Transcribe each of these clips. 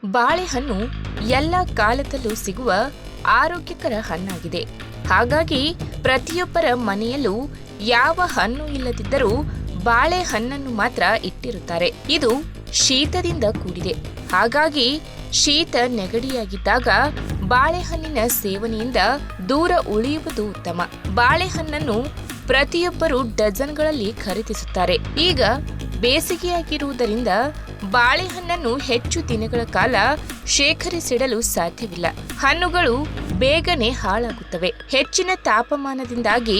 ಬಾಳೆಹಣ್ಣು ಎಲ್ಲ ಕಾಲದಲ್ಲೂ ಸಿಗುವ ಆರೋಗ್ಯಕರ ಹಣ್ಣಾಗಿದೆ. ಹಾಗಾಗಿ ಪ್ರತಿಯೊಬ್ಬರ ಮನೆಯಲ್ಲೂ ಯಾವ ಹಣ್ಣು ಇಲ್ಲದಿದ್ದರೂ ಬಾಳೆಹಣ್ಣನ್ನು ಮಾತ್ರ ಇಟ್ಟಿರುತ್ತಾರೆ. ಇದು ಶೀತದಿಂದ ಕೂಡಿದೆ. ಹಾಗಾಗಿ ಶೀತ ನೆಗಡಿಯಾಗಿದ್ದಾಗ ಬಾಳೆಹಣ್ಣಿನ ಸೇವನೆಯಿಂದ ದೂರ ಉಳಿಯುವುದು ಉತ್ತಮ. ಬಾಳೆಹಣ್ಣನ್ನು ಪ್ರತಿಯೊಬ್ಬರು ಡಜನ್ಗಳಲ್ಲಿ ಖರೀದಿಸುತ್ತಾರೆ. ಈಗ ಬೇಸಿಗೆಯಾಗಿರುವುದರಿಂದ ಬಾಳೆಹಣ್ಣನ್ನು ಹೆಚ್ಚು ದಿನಗಳ ಕಾಲ ಶೇಖರಿಸಿಡಲು ಸಾಧ್ಯವಿಲ್ಲ. ಹಣ್ಣುಗಳು ಬೇಗನೆ ಹಾಳಾಗುತ್ತವೆ. ಹೆಚ್ಚಿನ ತಾಪಮಾನದಿಂದಾಗಿ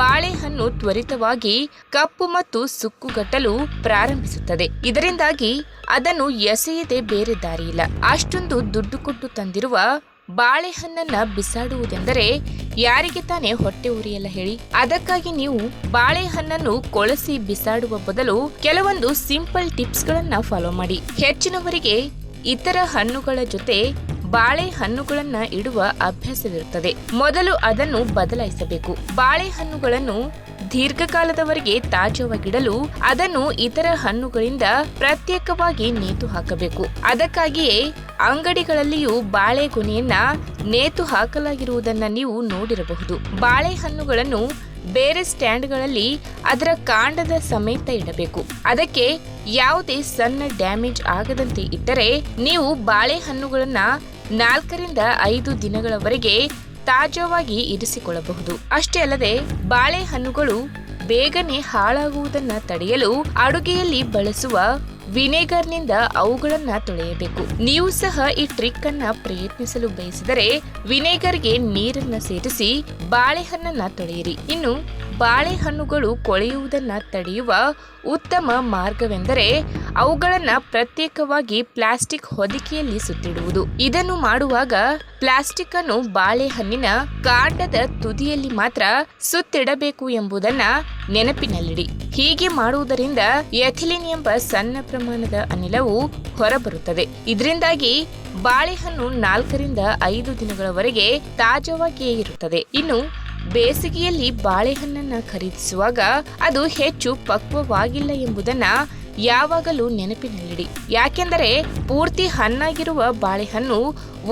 ಬಾಳೆಹಣ್ಣು ತ್ವರಿತವಾಗಿ ಕಪ್ಪು ಮತ್ತು ಸುಕ್ಕುಗಟ್ಟಲು ಪ್ರಾರಂಭಿಸುತ್ತದೆ. ಇದರಿಂದಾಗಿ ಅದನ್ನು ಎಸೆಯದೆ ಬೇರೆ ದಾರಿಯಿಲ್ಲ. ಅಷ್ಟೊಂದು ದುಡ್ಡು ಕೊಟ್ಟು ತಂದಿರುವ ಬಾಳೆಹಣ್ಣನ್ನ ಬಿಸಾಡುವುದೆಂದರೆ ಯಾರಿಗೆ ತಾನೇ ಹೊಟ್ಟೆ ಉರಿಯಲ್ಲ ಹೇಳಿ. ಅದಕ್ಕಾಗಿ ನೀವು ಬಾಳೆಹಣ್ಣನ್ನು ಕೊಳಸಿ ಬಿಸಾಡುವ ಬದಲು ಕೆಲವೊಂದು ಸಿಂಪಲ್ ಟಿಪ್ಸ್ ಗಳನ್ನ ಫಾಲೋ ಮಾಡಿ. ಹೆಚ್ಚಿನವರಿಗೆ ಇತರ ಹಣ್ಣುಗಳ ಜೊತೆ ಬಾಳೆಹಣ್ಣುಗಳನ್ನ ಇಡುವ ಅಭ್ಯಾಸವಿರುತ್ತದೆ. ಮೊದಲು ಅದನ್ನು ಬದಲಾಯಿಸಬೇಕು. ಬಾಳೆಹಣ್ಣುಗಳನ್ನು ದೀರ್ಘಕಾಲದವರೆಗೆ ತಾಜಾವಾಗಿಡಲು ಅದನ್ನು ಇತರ ಹಣ್ಣುಗಳಿಂದ ಪ್ರತ್ಯೇಕವಾಗಿ ನೇತು ಹಾಕಬೇಕು. ಅದಕ್ಕಾಗಿಯೇ ಅಂಗಡಿಗಳಲ್ಲಿಯೂ ಬಾಳೆಗೊನೆಯನ್ನ ನೇತು ಹಾಕಲಾಗಿರುವುದನ್ನ ನೀವು ನೋಡಿರಬಹುದು. ಬಾಳೆಹಣ್ಣುಗಳನ್ನು ಬೇರೆ ಸ್ಟ್ಯಾಂಡ್ಗಳಲ್ಲಿ ಅದರ ಕಾಂಡದ ಸಮೇತ ಇಡಬೇಕು. ಅದಕ್ಕೆ ಯಾವುದೇ ಸಣ್ಣ ಡ್ಯಾಮೇಜ್ ಆಗದಂತೆ ಇಟ್ಟರೆ ನೀವು ಬಾಳೆಹಣ್ಣುಗಳನ್ನ 4 ರಿಂದ 5 ದಿನಗಳವರೆಗೆ ತಾಜಾವಾಗಿ ಇರಿಸಿಕೊಳ್ಳಬಹುದು. ಅಷ್ಟೇ ಅಲ್ಲದೆ ಬಾಳೆಹಣ್ಣುಗಳು ಬೇಗನೆ ಹಾಳಾಗುವುದನ್ನ ತಡೆಯಲು ಅಡುಗೆಯಲ್ಲಿ ಬಳಸುವ ವಿನೆಗರ್ನಿಂದ ಅವುಗಳನ್ನ ತೊಳೆಯಬೇಕು. ನೀವು ಸಹ ಈ ಟ್ರಿಕ್ ಅನ್ನ ಪ್ರಯತ್ನಿಸಲು ಬಯಸಿದರೆ ವಿನೆಗರ್ಗೆ ನೀರನ್ನ ಸೇರಿಸಿ ಬಾಳೆಹಣ್ಣನ್ನ ತೊಳೆಯಿರಿ. ಇನ್ನು ಬಾಳೆಹಣ್ಣುಗಳು ಕೊಳೆಯುವುದನ್ನ ತಡೆಯುವ ಉತ್ತಮ ಮಾರ್ಗವೆಂದರೆ ಅವುಗಳನ್ನ ಪ್ರತ್ಯೇಕವಾಗಿ ಪ್ಲಾಸ್ಟಿಕ್ ಹೊದಿಕೆಯಲ್ಲಿ ಸುತ್ತಿಡುವುದು. ಇದನ್ನು ಮಾಡುವಾಗ ಪ್ಲಾಸ್ಟಿಕ್ ಅನ್ನು ಬಾಳೆಹಣ್ಣಿನ ಕಾಂಡದ ತುದಿಯಲ್ಲಿ ಮಾತ್ರ ಸುತ್ತಿಡಬೇಕು ಎಂಬುದನ್ನ ನೆನಪಿನಲ್ಲಿಡಿ. ಹೀಗೆ ಮಾಡುವುದರಿಂದ ಎಥಿಲಿನ್ ಎಂಬ ಸಣ್ಣ ಪ್ರಮಾಣದ ಅನಿಲವು ಹೊರಬರುತ್ತದೆ. ಇದರಿಂದಾಗಿ ಬಾಳೆಹಣ್ಣು 4 ರಿಂದ 5 ದಿನಗಳವರೆಗೆ ತಾಜಾವಾಗಿಯೇ ಇರುತ್ತದೆ. ಇನ್ನು ಬೇಸಿಗೆಯಲ್ಲಿ ಬಾಳೆಹಣ್ಣನ್ನ ಖರೀದಿಸುವಾಗ ಅದು ಹೆಚ್ಚು ಪಕ್ವವಾಗಿಲ್ಲ ಎಂಬುದನ್ನ ಯಾವಾಗಲೂ ನೆನಪಿನಲ್ಲಿಡಿ. ಯಾಕೆಂದರೆ ಪೂರ್ತಿ ಹಣ್ಣಾಗಿರುವ ಬಾಳೆಹಣ್ಣು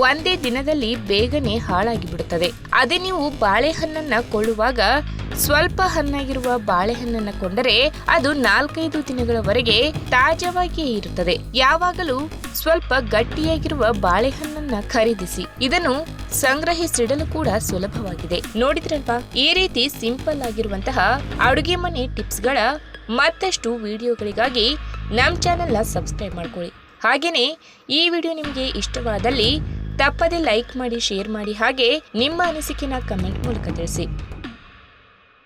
ಒಂದೇ ದಿನದಲ್ಲಿ ಬೇಗನೆ ಹಾಳಾಗಿ ಬಿಡುತ್ತದೆ. ಅದೇ ನೀವು ಬಾಳೆಹಣ್ಣನ್ನ ಕೊಳ್ಳುವಾಗ ಸ್ವಲ್ಪ ಹಣ್ಣಾಗಿರುವ ಬಾಳೆಹಣ್ಣನ್ನ ಕೊಂಡರೆ ಅದು 4-5 ದಿನಗಳವರೆಗೆ ತಾಜಾವಾಗಿಯೇ ಇರುತ್ತದೆ. ಯಾವಾಗಲೂ ಸ್ವಲ್ಪ ಗಟ್ಟಿಯಾಗಿರುವ ಬಾಳೆಹಣ್ಣನ್ನ ಖರೀದಿಸಿ. ಇದನ್ನು ಸಂಗ್ರಹಿಸಿಡಲು ಕೂಡ ಸುಲಭವಾಗಿದೆ. ನೋಡಿದ್ರಲ್ವಾ? ಈ ರೀತಿ ಸಿಂಪಲ್ ಆಗಿರುವಂತಹ ಅಡುಗೆ ಮನೆ ಟಿಪ್ಸ್ ಗಳ ಮತ್ತಷ್ಟು ವಿಡಿಯೋಗಳಿಗಾಗಿ ನಮ್ಮ ಚಾನೆಲ್ನ ಸಬ್ಸ್ಕ್ರೈಬ್ ಮಾಡ್ಕೊಳ್ಳಿ. ಹಾಗೇನೆ ಈ ವಿಡಿಯೋ ನಿಮಗೆ ಇಷ್ಟವಾದಲ್ಲಿ ತಪ್ಪದೆ ಲೈಕ್ ಮಾಡಿ, ಶೇರ್ ಮಾಡಿ, ಹಾಗೆ ನಿಮ್ಮ ಅನಿಸಿಕೆನ ಕಮೆಂಟ್ ಮೂಲಕ ತಿಳಿಸಿ.